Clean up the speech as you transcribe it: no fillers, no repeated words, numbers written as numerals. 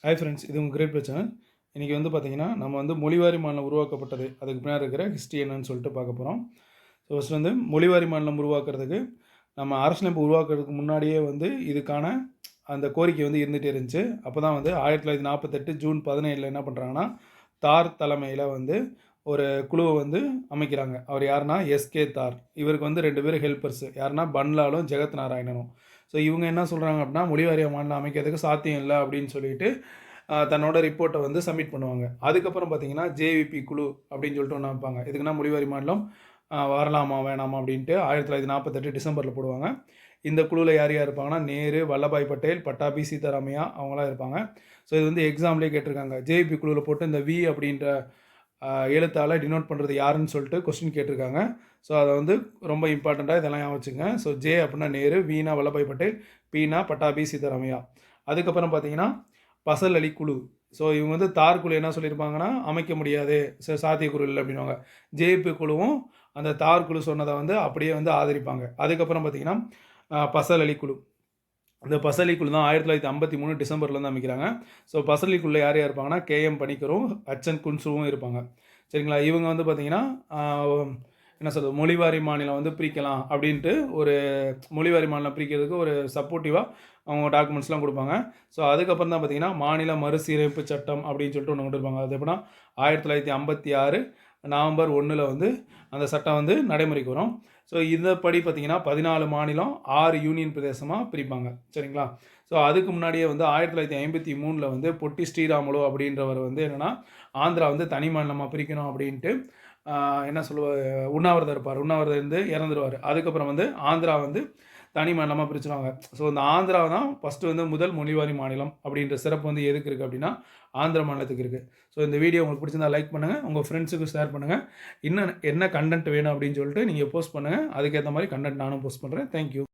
Hi friends, இது உங்கள் great play channel. இன்றைக்கி வந்து பார்த்திங்கன்னா, நம்ம வந்து மொழிவாரி மாநிலம் உருவாக்கப்பட்டது, அதுக்கு பின்னாடி இருக்கிற ஹிஸ்ட்ரி என்னன்னு சொல்லிட்டு பார்க்க போகிறோம். ஸோ ஃபஸ்ட் வந்து மொழிவாரி மாநிலம் உருவாக்குறதுக்கு நம்ம அரசியலமைப்பு உருவாக்குறதுக்கு முன்னாடியே வந்து இதுக்கான அந்த கோரிக்கை வந்து இருந்துகிட்டே இருந்துச்சு. அப்போ தான் வந்து 1948 ஜூன் 17 என்ன பண்ணுறாங்கன்னா, தார் தலைமையில் வந்து ஒரு குழுவை வந்து அமைக்கிறாங்க. அவர் யாருன்னா எஸ்கே தார். இவருக்கு வந்து 2 பேரும் ஹெல்ப்பர்ஸ். யாருன்னா பன்லாலும் ஜெகத் நாராயணனும். ஸோ இவங்க என்ன சொல்கிறாங்க அப்படின்னா, மொழிவாரிய மாநிலம் அமைக்கிறதுக்கு சாத்தியம் இல்லை அப்படின்னு சொல்லிட்டு தன்னோட ரிப்போர்ட்டை வந்து சப்மிட் பண்ணுவாங்க. அதுக்கப்புறம் பார்த்தீங்கன்னா ஜேவிபி குழு அப்படின்னு சொல்லிட்டு ஒன்று அமைப்பாங்க. இதுக்குன்னா மொழிவாரி மாநிலம் வரலாமா வேணாமா அப்படின்ட்டு 1948 டிசம்பரில் போடுவாங்க. இந்த குழுவில் யார் யார் இருப்பாங்கன்னா, நேரு, வல்லபாய் பட்டேல், பட்டாபி, சீதாராமையா அவங்களாம் இருப்பாங்க. ஸோ இது வந்து எக்ஸாம்லேயே கேட்டிருக்காங்க. ஜேவிபி குழுவில் போட்டு இந்த வி அப்படின்ற எழுத்தால் டினோட் பண்ணுறது யாருன்னு சொல்லிட்டு கொஸ்டின் கேட்டிருக்காங்க. ஸோ அதை வந்து ரொம்ப இம்பார்ட்டண்ட்டாக இதெல்லாம் ஞாபகம் வச்சுங்க. ஸோ ஜே அப்படின்னா நேரு, வீனா வல்லபாய் பட்டேல், பீனா பட்டாபி, சீதாராமையா. அதுக்கப்புறம் பார்த்தீங்கன்னா பசல் அலி குழு. ஸோ இவங்க வந்து தார் குழு என்ன சொல்லியிருப்பாங்கன்னா, அமைக்க முடியாது, சாத்தியக்குழு இல்லை அப்படின்வாங்க. ஜேபி குழுவும் அந்த தார் குழு சொன்னதை வந்து அப்படியே வந்து ஆதரிப்பாங்க. அதுக்கப்புறம் பார்த்தீங்கன்னா பசல் அலி குழு. இந்த பசலி குழு தான் 1953 டிசம்பரில் வந்து அமைக்கிறாங்க. ஸோ பசலி குழுல யார் யார் இருப்பாங்கன்னா, கேஎம் பணிக்கரும், ஹச்சன் குன்சுவும் இருப்பாங்க. சரிங்களா? இவங்க வந்து பார்த்தீங்கன்னா, என்ன சொல்கிறது, மொழிவாரி மாநிலம் வந்து பிரிக்கலாம் அப்படின்ட்டு ஒரு மொழிவாரி மாநிலம் பிரிக்கிறதுக்கு ஒரு சப்போர்ட்டிவாக அவங்க டாக்குமெண்ட்ஸ்லாம் கொடுப்பாங்க. ஸோ அதுக்கப்புறம் தான் பார்த்தீங்கன்னா, மாநில மறுசீரமைப்பு சட்டம் அப்படின்னு சொல்லிட்டு ஒன்று கொண்டு இருப்பாங்க. அது எப்படின்னா 1956 நவம்பர் 1 வந்து அந்த சட்டம் வந்து நடைமுறைக்கு வரும். ஸோ இதைப்படி பார்த்தீங்கன்னா 14 மாநிலம் 6 யூனியன் பிரதேசமாக பிரிப்பாங்க. சரிங்களா? ஸோ அதுக்கு முன்னாடியே வந்து 1953 வந்து பொட்டி ஸ்ரீராமுலு அப்படின்றவர் வந்து என்னென்னா, ஆந்திரா வந்து தனி மாநிலமாக பிரிக்கணும் அப்படின்ட்டு என்ன சொல்லுவார், உண்ணாவிரதம் இருப்பார். உண்ணாவிரதம் இருந்து இறந்துருவார். அதுக்கப்புறம் வந்து ஆந்திரா வந்து தனி மாநிலமாக பிரிச்சுருவாங்க. ஸோ இந்த ஆந்திரா தான் ஃபஸ்ட்டு வந்து முதல் மொழிவாரி மாநிலம் அப்படின்ற சிறப்பு வந்து எதுக்கு இருக்குது அப்படின்னா, ஆந்திர மாநிலத்துக்கு இருக்குது. ஸோ இந்த வீடியோ உங்களுக்கு பிடிச்சிருந்தா லைக் பண்ணுங்கள், உங்கள் ஃப்ரெண்ட்ஸுக்கு ஷேர் பண்ணுங்கள். இன்னும் என்ன கண்டென்ட் வேணும் அப்படின்னு சொல்லிட்டு நீங்கள் போஸ்ட் பண்ணுங்கள். அதுக்கேற்ற மாதிரி கண்டென்ட் நானும் போஸ்ட் பண்ணுறேன். தேங்க்யூ.